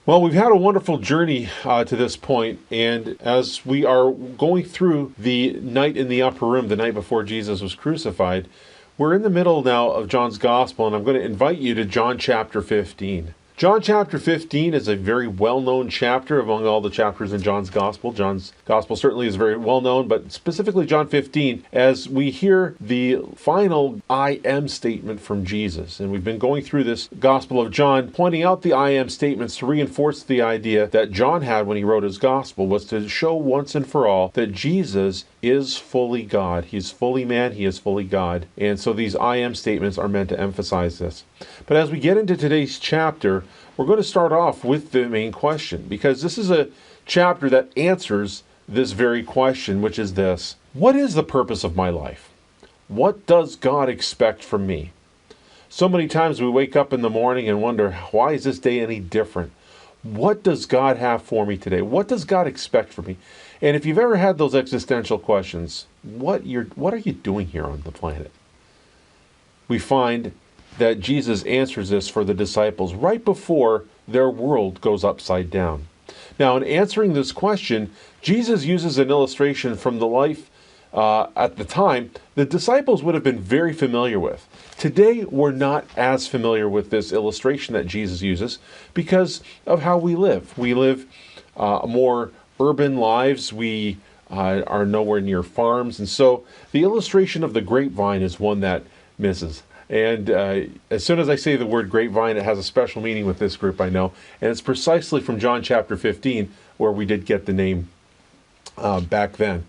Well, we've had a wonderful journey to this point, and as we are going through the night in the upper room, the night before Jesus was crucified, we're in the middle now of John's Gospel, and I'm going to invite you to John chapter 15. John chapter 15 is a very well-known chapter among all the chapters in John's Gospel. John's Gospel certainly is very well-known, but specifically John 15, as we hear the final I am statement from Jesus. And we've been going through this Gospel of John, pointing out the I am statements to reinforce the idea that John had when he wrote his Gospel, was to show once and for all that Jesus is fully God. He's fully man, he is fully God. And so these I am statements are meant to emphasize this. But as we get into today's chapter, we're going to start off with the main question, because this is a chapter that answers this very question, which is this: what is the purpose of my life? What does God expect from me? So many times we wake up in the morning and wonder, why is this day any different? What does God have for me today? What does God expect from me? And if you've ever had those existential questions, what are you doing here on the planet? We find that Jesus answers this for the disciples right before their world goes upside down. Now, in answering this question, Jesus uses an illustration from the life at the time the disciples would have been very familiar with. Today, we're not as familiar with this illustration that Jesus uses because of how we live. We live more urban lives. We are nowhere near farms. And so the illustration of the grapevine is one that misses. And as soon as I say the word grapevine, it has a special meaning with this group, I know. And it's precisely from John chapter 15, where we did get the name back then.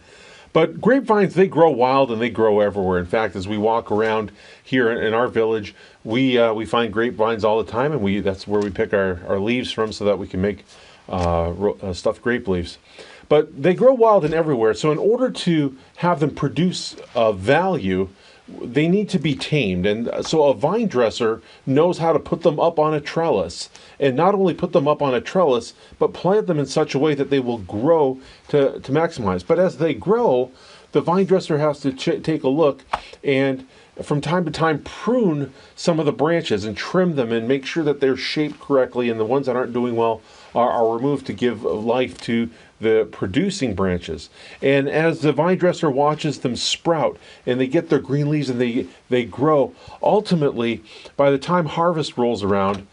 But grapevines, they grow wild and they grow everywhere. In fact, as we walk around here in our village, we find grapevines all the time, and that's where we pick our leaves from so that we can make stuffed grape leaves. But they grow wild and everywhere. So in order to have them produce value, they need to be tamed. And so a vine dresser knows how to put them up on a trellis. And not only put them up on a trellis, but plant them in such a way that they will grow to maximize. But as they grow, the vine dresser has to take a look and from time to time prune some of the branches and trim them and make sure that they're shaped correctly, and the ones that aren't doing well are removed to give life to the producing branches. And as the vine dresser watches them sprout and they get their green leaves and they grow, ultimately, by the time harvest rolls around,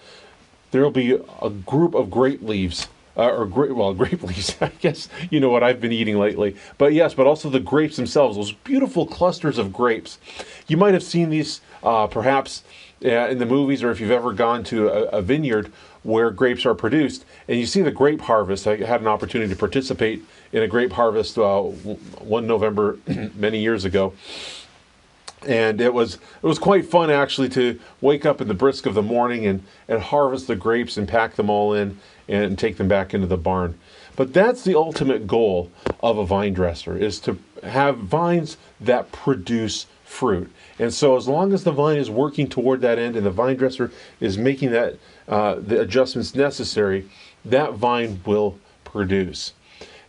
there'll be a group of grape leaves. Grape leaves, I guess you know what I've been eating lately. But yes, but also the grapes themselves, those beautiful clusters of grapes. You might have seen these perhaps in the movies, or if you've ever gone to a vineyard where grapes are produced, and you see the grape harvest. I had an opportunity to participate in a grape harvest one November many years ago. And it was quite fun, actually, to wake up in the brisk of the morning and harvest the grapes and pack them all in and take them back into the barn. But that's the ultimate goal of a vine dresser, is to have vines that produce fruit. And so as long as the vine is working toward that end and the vine dresser is making that the adjustments necessary, that vine will produce.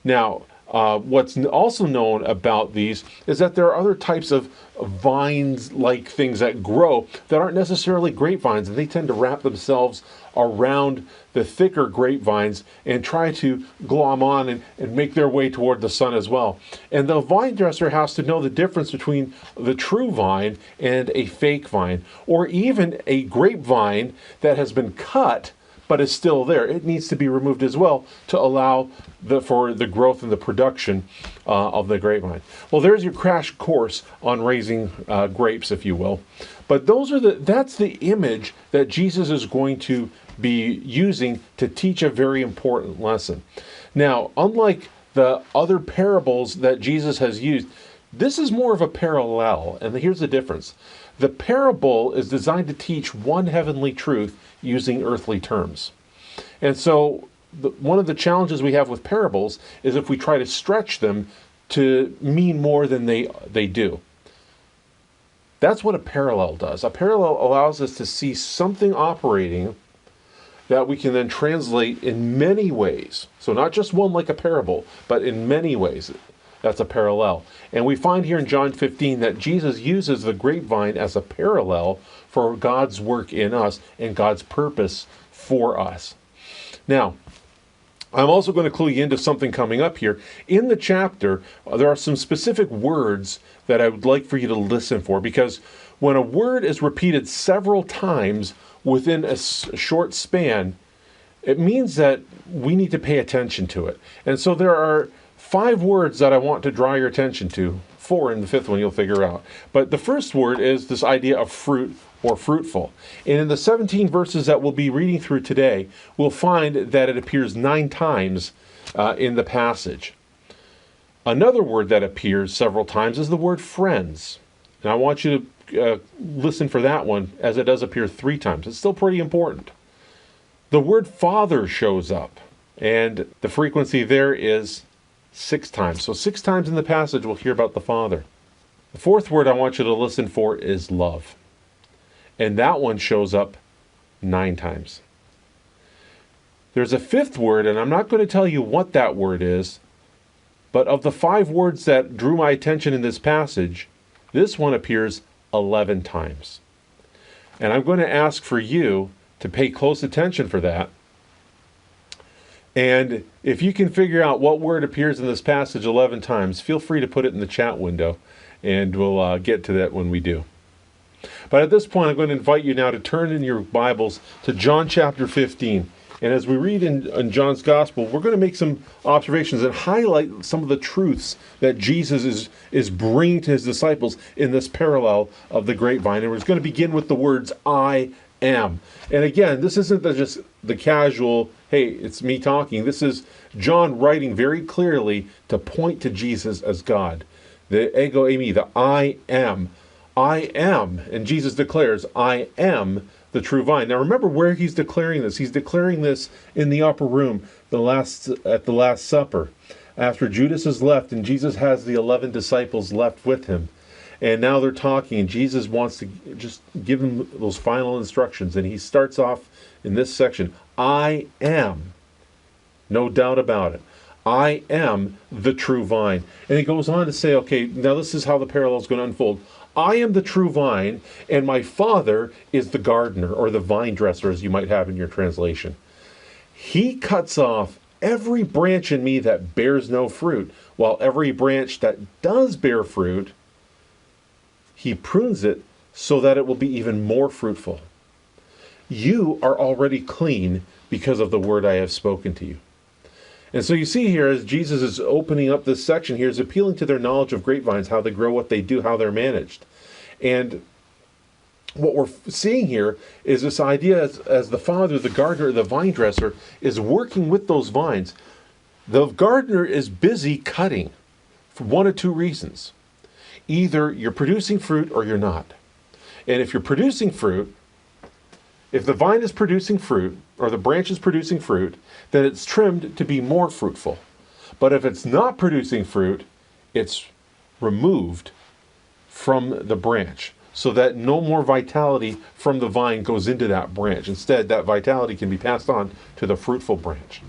Now, what's also known about these is that there are other types of vines-like things that grow that aren't necessarily grapevines, and they tend to wrap themselves around the thicker grapevines and try to glom on and make their way toward the sun as well. And the vine dresser has to know the difference between the true vine and a fake vine, or even a grapevine that has been cut but is still there. It needs to be removed as well to allow for the growth and the production of the grapevine. Well, there's your crash course on raising grapes, if you will. But that's the image that Jesus is going to be using to teach a very important lesson. Now, unlike the other parables that Jesus has used, this is more of a parallel, and here's the difference. The parable is designed to teach one heavenly truth using earthly terms. And so one of the challenges we have with parables is if we try to stretch them to mean more than they do. That's what a parallel does. A parallel allows us to see something operating that we can then translate in many ways. So not just one like a parable, but in many ways. That's a parallel. And we find here in John 15 that Jesus uses the grapevine as a parallel for God's work in us and God's purpose for us. Now, I'm also going to clue you into something coming up here. In the chapter, there are some specific words that I would like for you to listen for, because when a word is repeated several times within a short span, it means that we need to pay attention to it. And so there are 5 words that I want to draw your attention to. 4 in the 5th one you'll figure out. But the first word is this idea of fruit or fruitful. And in the 17 verses that we'll be reading through today, we'll find that it appears 9 times in the passage. Another word that appears several times is the word friends. And I want you to listen for that one, as it does appear 3 times. It's still pretty important. The word father shows up, and the frequency there is 6 times. So 6 times in the passage we'll hear about the Father. The 4th word I want you to listen for is love. And that one shows up 9 times. There's a 5th word, and I'm not going to tell you what that word is, but of the 5 words that drew my attention in this passage, this one appears 11 times. And I'm going to ask for you to pay close attention for that. And if you can figure out what word appears in this passage 11 times, feel free to put it in the chat window, and we'll get to that when we do. But at this point, I'm going to invite you now to turn in your Bibles to John chapter 15. And as we read in John's Gospel, we're going to make some observations and highlight some of the truths that Jesus is bringing to his disciples in this parallel of the grapevine. And we're going to begin with the words, I am. And again, this isn't just the casual, hey, it's me talking. This is John writing very clearly to point to Jesus as God. The ego eimi, the I am. I am. And Jesus declares, I am the true vine. Now remember where he's declaring this. He's declaring this in the upper room at the Last Supper. After Judas has left and Jesus has the 11 disciples left with him. And now they're talking, and Jesus wants to just give them those final instructions. And he starts off in this section, I am, no doubt about it. I am the true vine. And he goes on to say, okay, now this is how the parallel is going to unfold. I am the true vine, and my Father is the gardener, or the vine dresser, as you might have in your translation. He cuts off every branch in me that bears no fruit, while every branch that does bear fruit, he prunes it so that it will be even more fruitful. You are already clean because of the word I have spoken to you. And so you see here, as Jesus is opening up this section here, is appealing to their knowledge of grapevines, how they grow, what they do, how they're managed. And what we're seeing here is this idea as the Father, the gardener, the vine dresser, is working with those vines. The gardener is busy cutting for 1 of 2 reasons. Either you're producing fruit or you're not. And if you're producing fruit, if the vine is producing fruit, or the branch is producing fruit, then it's trimmed to be more fruitful. But if it's not producing fruit, it's removed from the branch, so that no more vitality from the vine goes into that branch. Instead, that vitality can be passed on to the fruitful branch.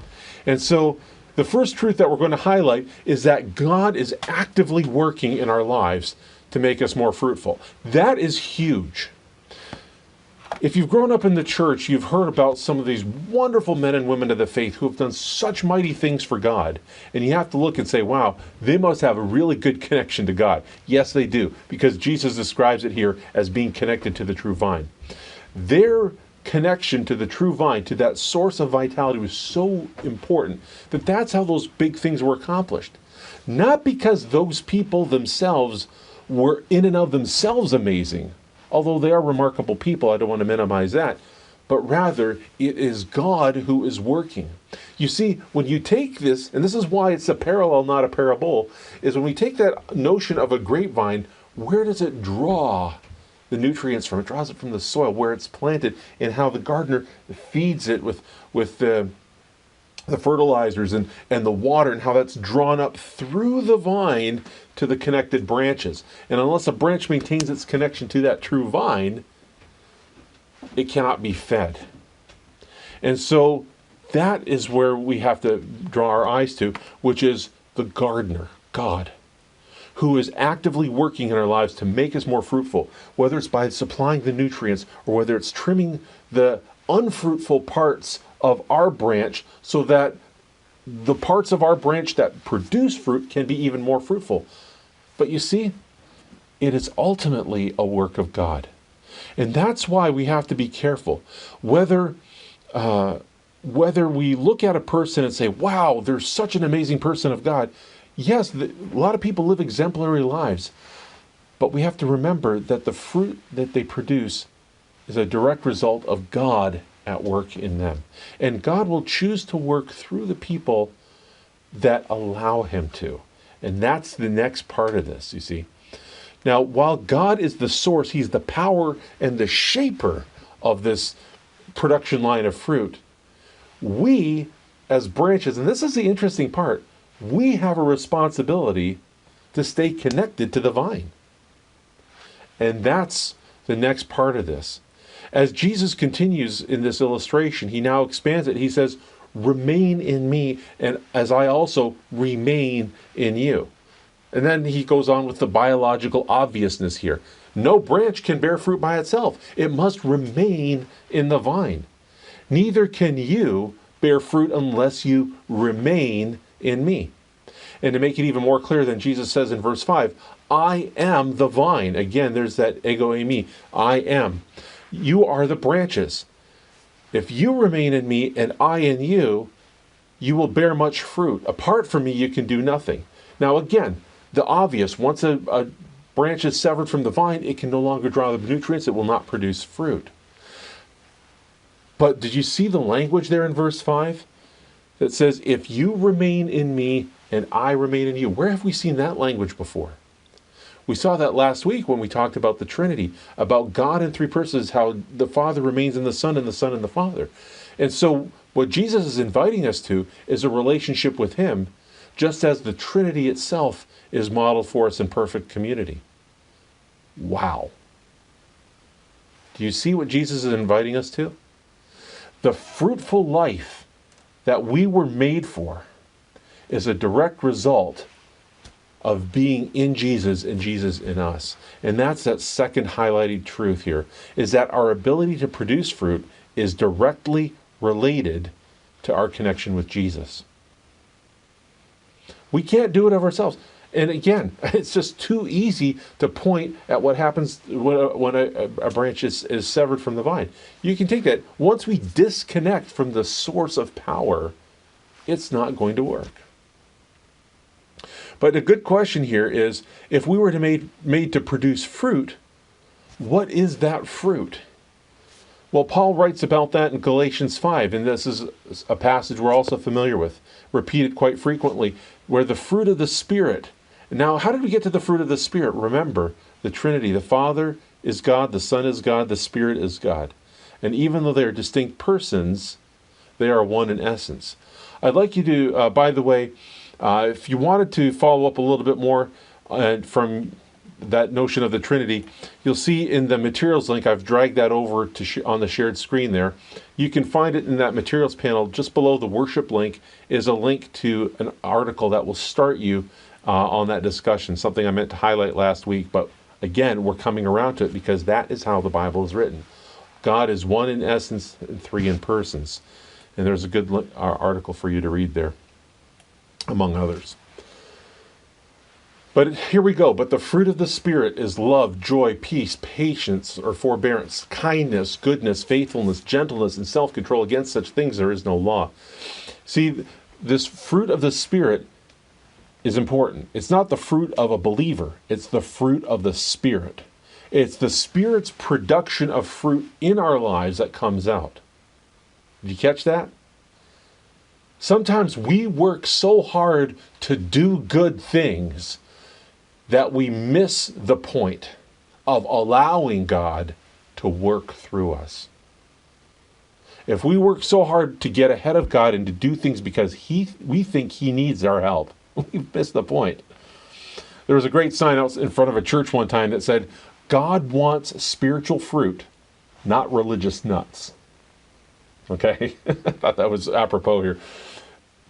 And so the first truth that we're going to highlight is that God is actively working in our lives to make us more fruitful. That is huge. If you've grown up in the church, you've heard about some of these wonderful men and women of the faith who have done such mighty things for God. And you have to look and say, wow, they must have a really good connection to God. Yes, they do, because Jesus describes it here as being connected to the true vine. Their connection to the true vine, to that source of vitality, was so important that that's how those big things were accomplished. Not because those people themselves were in and of themselves amazing, although they are remarkable people, I don't want to minimize that, but rather it is God who is working. You see, when you take this, and this is why it's a parallel, not a parable, is when we take that notion of a grapevine, where does it draw the nutrients from? It draws it from the soil where it's planted, and how the gardener feeds it with the fertilizers and the water, and how that's drawn up through the vine to the connected branches. And unless a branch maintains its connection to that true vine, it cannot be fed. And so that is where we have to draw our eyes to, which is the gardener, God, who is actively working in our lives to make us more fruitful, whether it's by supplying the nutrients or whether it's trimming the unfruitful parts of our branch so that the parts of our branch that produce fruit can be even more fruitful. But you see, it is ultimately a work of God. And that's why we have to be careful. Whether we look at a person and say, wow, they're such an amazing person of God. Yes, a lot of people live exemplary lives. But we have to remember that the fruit that they produce is a direct result of God at work in them. And God will choose to work through the people that allow him to. And that's the next part of this, you see. Now, while God is the source, he's the power and the shaper of this production line of fruit, we as branches, and this is the interesting part, we have a responsibility to stay connected to the vine. And that's the next part of this. As Jesus continues in this illustration, he now expands it. He says, remain in me, and as I also remain in you. And then he goes on with the biological obviousness here. No branch can bear fruit by itself. It must remain in the vine. Neither can you bear fruit unless you remain in me. And to make it even more clear than Jesus says in verse 5, I am the vine. Again, there's that ego eimi. I am. You are the branches. If you remain in me and I in you, you will bear much fruit. Apart from me, you can do nothing. Now again, the obvious, once a branch is severed from the vine, it can no longer draw the nutrients. It will not produce fruit. But did you see the language there in verse 5? That says, if you remain in me and I remain in you. Where have we seen that language before? We saw that last week when we talked about the Trinity, about God in three persons, how the Father remains in the Son and the Son in the Father. And so what Jesus is inviting us to is a relationship with him, just as the Trinity itself is modeled for us in perfect community. Wow. Do you see what Jesus is inviting us to? The fruitful life that we were made for is a direct result of being in Jesus and Jesus in us. And that's that second highlighted truth here, is that our ability to produce fruit is directly related to our connection with Jesus. We can't do it of ourselves. And again, it's just too easy to point at what happens when a branch is severed from the vine. You can take that. Once we disconnect from the source of power, it's not going to work. But a good question here is, if we were made to produce fruit, what is that fruit? Well, Paul writes about that in Galatians 5, and this is a passage we're also familiar with, repeated quite frequently, where the fruit of the Spirit. Now, how did we get to the fruit of the Spirit? Remember, the Trinity, the Father is God, the Son is God, the Spirit is God. And even though they are distinct persons, they are one in essence. I'd like you to, by the way, if you wanted to follow up a little bit more from that notion of the Trinity, you'll see in the materials link, I've dragged that over to on the shared screen there. You can find it in that materials panel. Just below the worship link is a link to an article that will start you on that discussion, something I meant to highlight last week. But again, we're coming around to it because that is how the Bible is written. God is one in essence and three in persons. And there's a good article for you to read there, among others. But here we go. But the fruit of the Spirit is love, joy, peace, patience, or forbearance, kindness, goodness, faithfulness, gentleness, and self-control. Against such things there is no law. See, this fruit of the Spirit is important. It's not the fruit of a believer. It's the fruit of the Spirit. It's the Spirit's production of fruit in our lives that comes out. Did you catch that? Sometimes we work so hard to do good things that we miss the point of allowing God to work through us. If we work so hard to get ahead of God and to do things because we think he needs our help, we've missed the point. There was a great sign out in front of a church one time that said, God wants spiritual fruit, not religious nuts. Okay? I thought that was apropos here.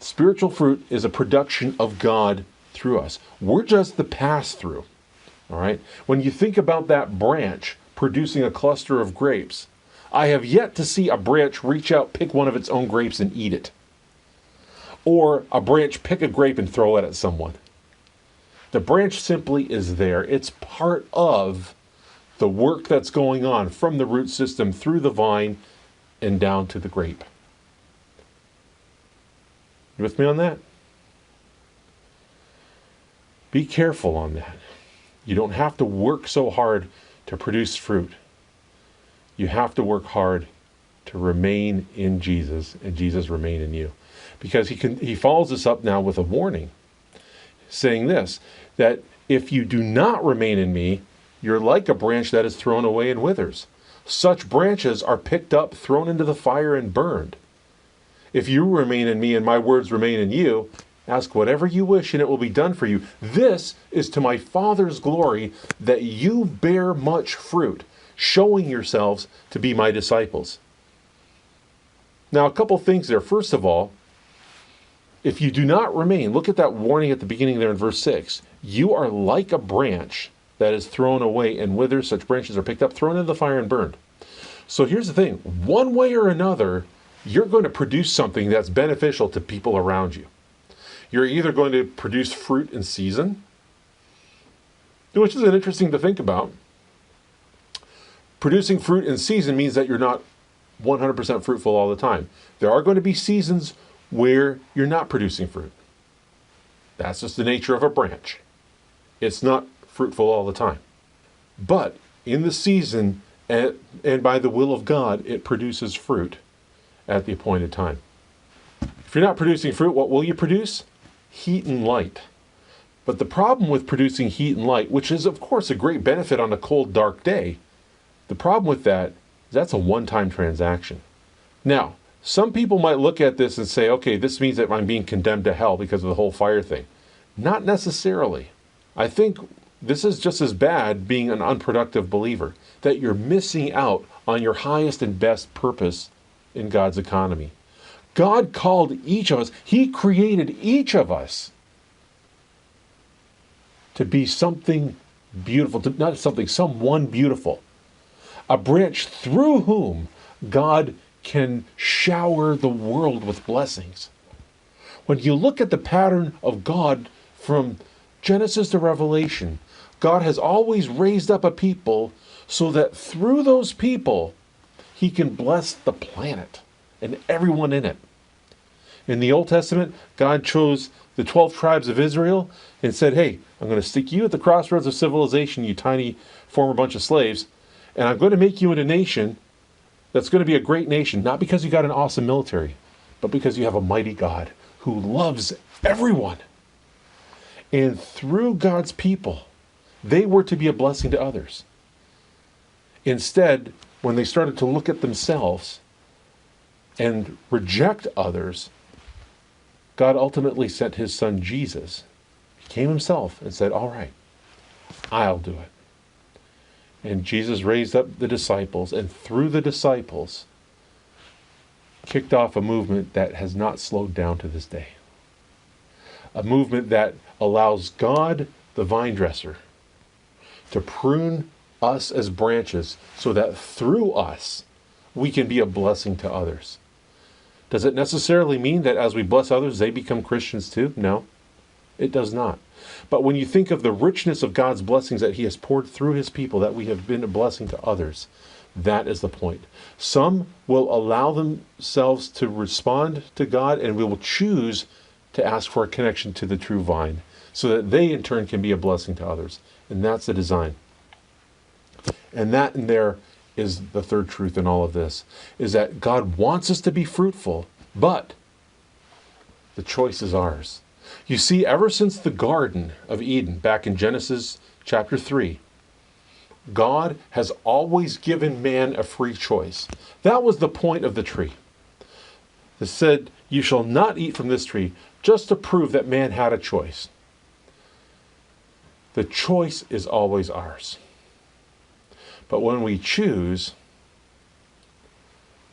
Spiritual fruit is a production of God through us. We're just the pass-through. All right? When you think about that branch producing a cluster of grapes, I have yet to see a branch reach out, pick one of its own grapes, and eat it. or a branch pick a grape and throw it at someone. The branch simply is there. It's part of the work that's going on from the root system through the vine and down to the grape. You with me on that? Be careful on that. You don't have to work so hard to produce fruit. You have to work hard to remain in Jesus and Jesus remain in you. Because he follows this up now with a warning, saying this, that if you do not remain in me, you're like a branch that is thrown away and withers. Such branches are picked up, thrown into the fire, and burned. If you remain in me and my words remain in you, ask whatever you wish and it will be done for you. This is to my Father's glory, that you bear much fruit, showing yourselves to be my disciples. Now, a couple things there. First of all, if you do not remain, look at that warning at the beginning there in verse 6. You are like a branch that is thrown away and withers. Such branches are picked up, thrown into the fire, and burned. So here's the thing. One way or another, you're going to produce something that's beneficial to people around you. You're either going to produce fruit in season, which is interesting to think about. Producing fruit in season means that you're not 100% fruitful all the time. There are going to be seasons where you're not producing fruit. That's just the nature of a branch. It's not fruitful all the time. But in the season and by the will of God, it produces fruit at the appointed time. If you're not producing fruit, what will you produce? Heat and light. But the problem with producing heat and light, which is of course a great benefit on a cold, dark day, the problem with that is that's a one-time transaction. Now, some people might look at this and say, okay, this means that I'm being condemned to hell because of the whole fire thing. Not necessarily. I think this is just as bad being an unproductive believer, that you're missing out on your highest and best purpose in God's economy. God called each of us, He created each of us to be something beautiful, not something, someone beautiful. A branch through whom God can shower the world with blessings. When you look at the pattern of God from Genesis to Revelation, God has always raised up a people so that through those people, He can bless the planet and everyone in it. In the Old Testament, God chose the 12 tribes of Israel and said, hey, I'm going to stick you at the crossroads of civilization, you tiny former bunch of slaves, and I'm going to make you into a nation that's going to be a great nation, not because you got an awesome military, but because you have a mighty God who loves everyone. And through God's people, they were to be a blessing to others. Instead, when they started to look at themselves and reject others, God ultimately sent His Son Jesus. He came Himself and said, all right, I'll do it. And Jesus raised up the disciples, and through the disciples, kicked off a movement that has not slowed down to this day. A movement that allows God, the vine dresser, to prune us as branches so that through us, we can be a blessing to others. Does it necessarily mean that as we bless others, they become Christians too? No, it does not. But when you think of the richness of God's blessings that He has poured through His people, that we have been a blessing to others, that is the point. Some will allow themselves to respond to God, and we will choose to ask for a connection to the true vine so that they in turn can be a blessing to others. And that's the design. And that in there is the third truth in all of this, is that God wants us to be fruitful, but the choice is ours. You see, ever since the Garden of Eden, back in Genesis chapter 3, God has always given man a free choice. That was the point of the tree. It said, you shall not eat from this tree, just to prove that man had a choice. The choice is always ours. But when we choose,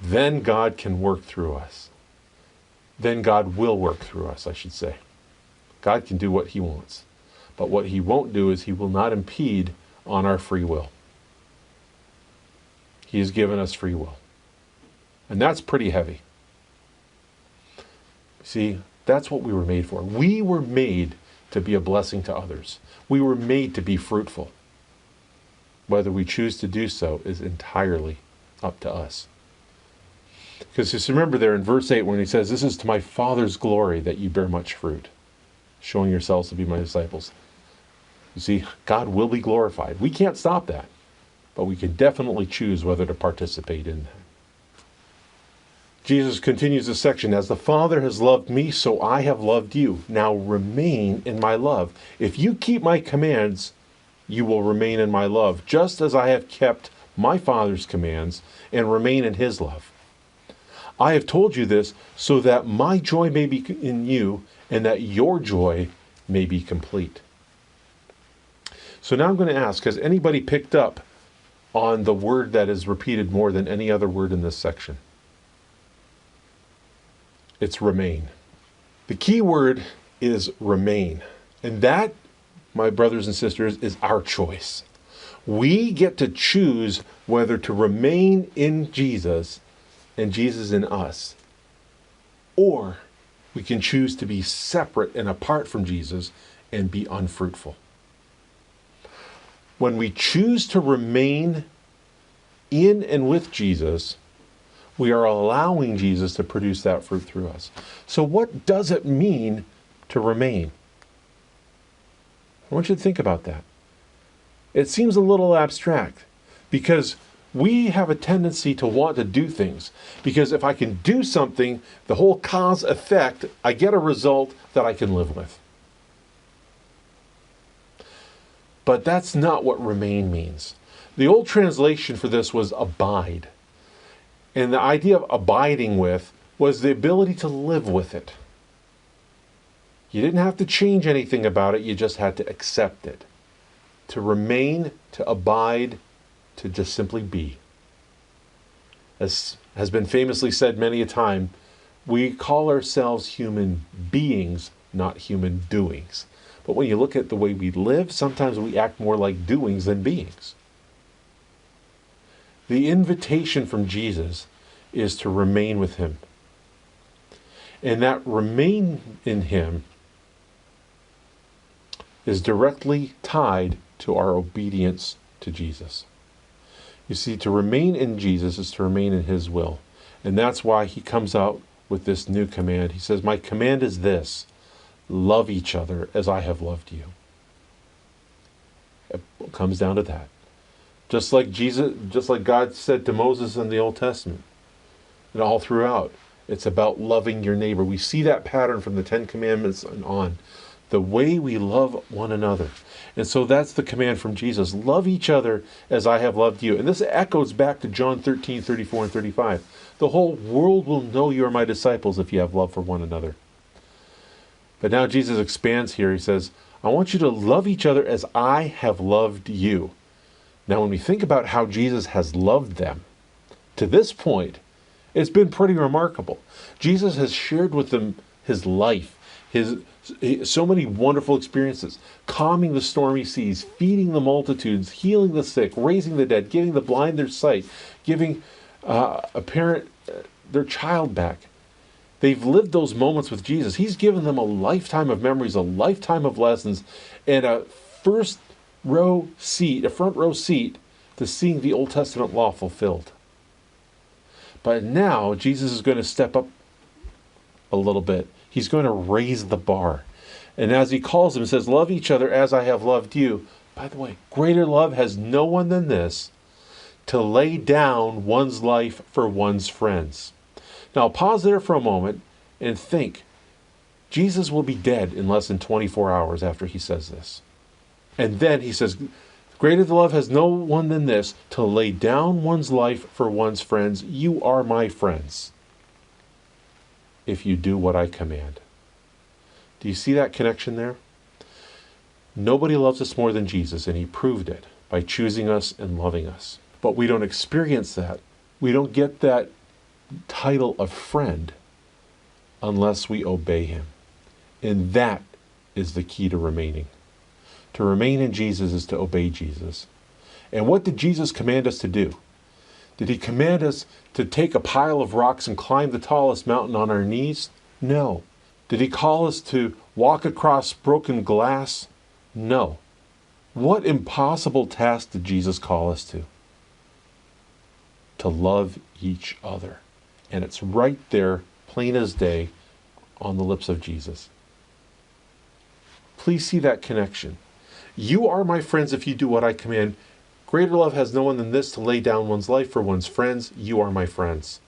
then God can work through us. Then God will work through us, I should say. God can do what He wants. But what He won't do is He will not impede on our free will. He has given us free will. And that's pretty heavy. See, That's what we were made for. We were made to be a blessing to others. We were made to be fruitful. Whether we choose to do so is entirely up to us. Because just remember there in verse 8 when he says, "This is to my Father's glory that you bear much fruit, showing yourselves to be my disciples." You see, God will be glorified. We can't stop that, but we can definitely choose whether to participate in that. Jesus continues this section, "As the Father has loved me, so I have loved you. Now remain in my love. If you keep my commands, you will remain in my love, just as I have kept my Father's commands and remain in his love. I have told you this so that my joy may be in you and that your joy may be complete." So now I'm going to ask, has anybody picked up on the word that is repeated more than any other word in this section? It's remain. The key word is remain. And that, my brothers and sisters, is our choice. We get to choose whether to remain in Jesus and Jesus in us, or we can choose to be separate and apart from Jesus and be unfruitful. When we choose to remain in and with Jesus, we are allowing Jesus to produce that fruit through us. So what does it mean to remain? I want you to think about that. It seems a little abstract because we have a tendency to want to do things. Because if I can do something, the whole cause effect, I get a result that I can live with. But that's not what remain means. The old translation for this was abide. And the idea of abiding with was the ability to live with it. You didn't have to change anything about it, you just had to accept it. To remain, to abide, to just simply be. As has been famously said many a time, we call ourselves human beings, not human doings. But when you look at the way we live, sometimes we act more like doings than beings. The invitation from Jesus is to remain with him. And that remain in him is directly tied to our obedience to Jesus. You see, to remain in Jesus is to remain in his will. And that's why he comes out with this new command. He says, "My command is this, love each other as I have loved you." It comes down to that. Just like God said to Moses in the Old Testament, and all throughout, it's about loving your neighbor. We see that pattern from the Ten Commandments and on. The way we love one another. And so that's the command from Jesus. Love each other as I have loved you. And this echoes back to John 13, 34 and 35. The whole world will know you are my disciples if you have love for one another. But now Jesus expands here. He says, I want you to love each other as I have loved you. Now, when we think about how Jesus has loved them, to this point, it's been pretty remarkable. Jesus has shared with them his life, so many wonderful experiences, calming the stormy seas, feeding the multitudes, healing the sick, raising the dead, giving the blind their sight, giving a parent their child back. They've lived those moments with Jesus. He's given them a lifetime of memories, a lifetime of lessons, and a front row seat to seeing the Old Testament law fulfilled. But now Jesus is going to step up a little bit. He's going to raise the bar. And as he calls them, he says, love each other as I have loved you. By the way, greater love has no one than this, to lay down one's life for one's friends. Now pause there for a moment and think. Jesus will be dead in less than 24 hours after he says this. And then he says, greater love has no one than this, to lay down one's life for one's friends. You are my friends, if you do what I command. Do you see that connection there? Nobody loves us more than Jesus, and he proved it by choosing us and loving us. But we don't experience that. We don't get that title of friend unless we obey him. And that is the key to remaining. To remain in Jesus is to obey Jesus. And what did Jesus command us to do? Did he command us to take a pile of rocks and climb the tallest mountain on our knees? No. Did he call us to walk across broken glass? No. What impossible task did Jesus call us to? To love each other. And it's right there, plain as day, on the lips of Jesus. Please see that connection. You are my friends if you do what I command. Greater love has no one than this, to lay down one's life for one's friends. You are my friends.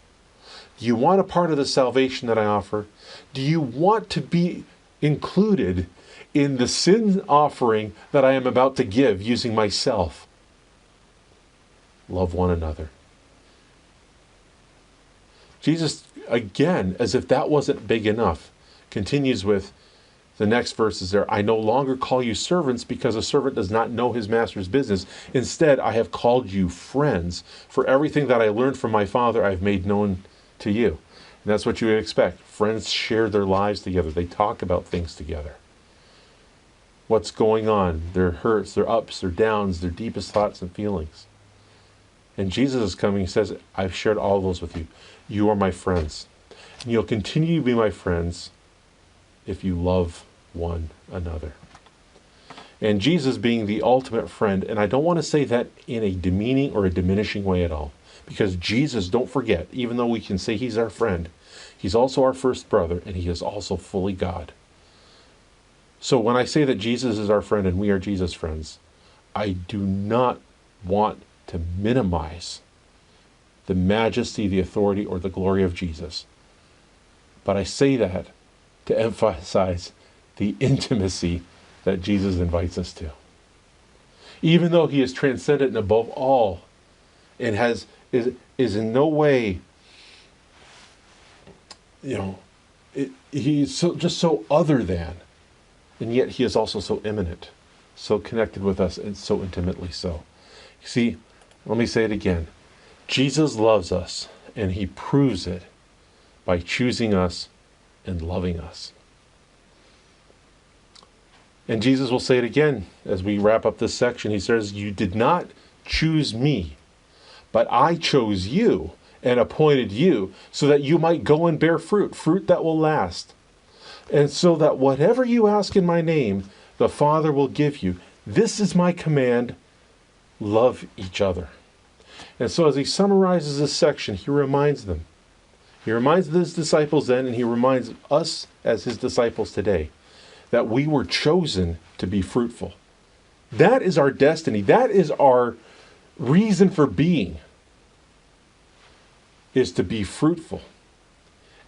Do you want a part of the salvation that I offer? Do you want to be included in the sin offering that I am about to give using myself? Love one another. Jesus, again, as if that wasn't big enough, continues with the next verses there. I no longer call you servants, because a servant does not know his master's business. Instead, I have called you friends. For everything that I learned from my Father, I have made known to you. And that's what you would expect. Friends share their lives together. They talk about things together. What's going on, their hurts, their ups, their downs, their deepest thoughts and feelings. And Jesus is coming. He says, I've shared all those with you. You are my friends. And you'll continue to be my friends if you love one another. And Jesus being the ultimate friend, and I don't want to say that in a demeaning or a diminishing way at all, because Jesus, don't forget, even though we can say he's our friend, he's also our first brother, and he is also fully God. So when I say that Jesus is our friend and we are Jesus' friends, I do not want to minimize the majesty, the authority, or the glory of Jesus. But I say that to emphasize the intimacy that Jesus invites us to. Even though he is transcendent and above all, and is in no way, he's just so other than, and yet he is also so immanent, so connected with us, and so intimately so. You see, let me say it again. Jesus loves us, and he proves it by choosing us and loving us. And Jesus will say it again as we wrap up this section. He says, you did not choose me, but I chose you and appointed you so that you might go and bear fruit, fruit that will last. And so that whatever you ask in my name, the Father will give you. This is my command, love each other. And so as he summarizes this section, he reminds them. He reminds his disciples then, and he reminds us as his disciples today, that we were chosen to be fruitful. That is our destiny. That is our reason for being, is to be fruitful.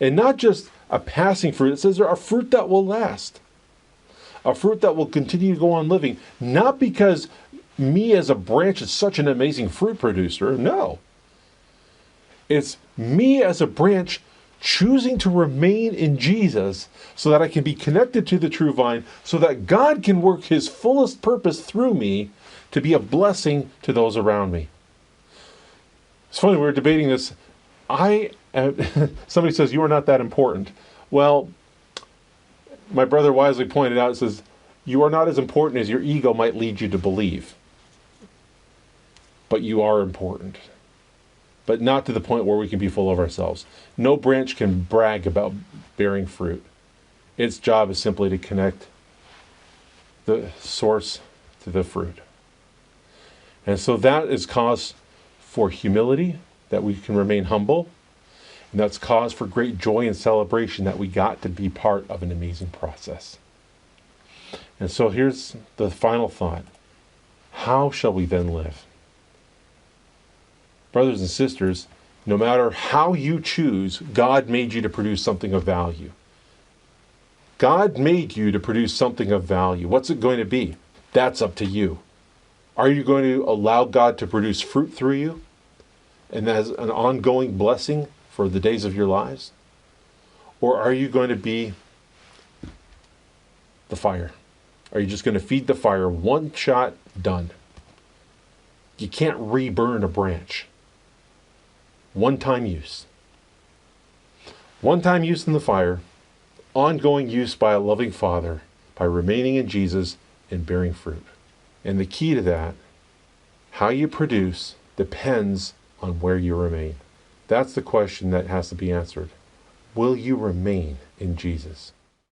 And not just a passing fruit. It says there are fruit that will last. A fruit that will continue to go on living. Not because me as a branch is such an amazing fruit producer. No. It's me as a branch choosing to remain in Jesus so that I can be connected to the true vine, so that God can work his fullest purpose through me to be a blessing to those around me. It's funny, we were debating this. Somebody says, you are not that important. Well, my brother wisely pointed out, says, you are not as important as your ego might lead you to believe. But you are important. But not to the point where we can be full of ourselves. No branch can brag about bearing fruit. Its job is simply to connect the source to the fruit. And so that is cause for humility, that we can remain humble. And that's cause for great joy and celebration that we got to be part of an amazing process. And so here's the final thought. How shall we then live? Brothers and sisters, no matter how you choose, God made you to produce something of value. God made you to produce something of value. What's it going to be? That's up to you. Are you going to allow God to produce fruit through you and as an ongoing blessing for the days of your lives? Or are you going to be the fire? Are you just going to feed the fire, one shot, done? You can't re-burn a branch. One-time use. One-time use in the fire, ongoing use by a loving Father, by remaining in Jesus and bearing fruit. And the key to that, how you produce, depends on where you remain. That's the question that has to be answered. Will you remain in Jesus?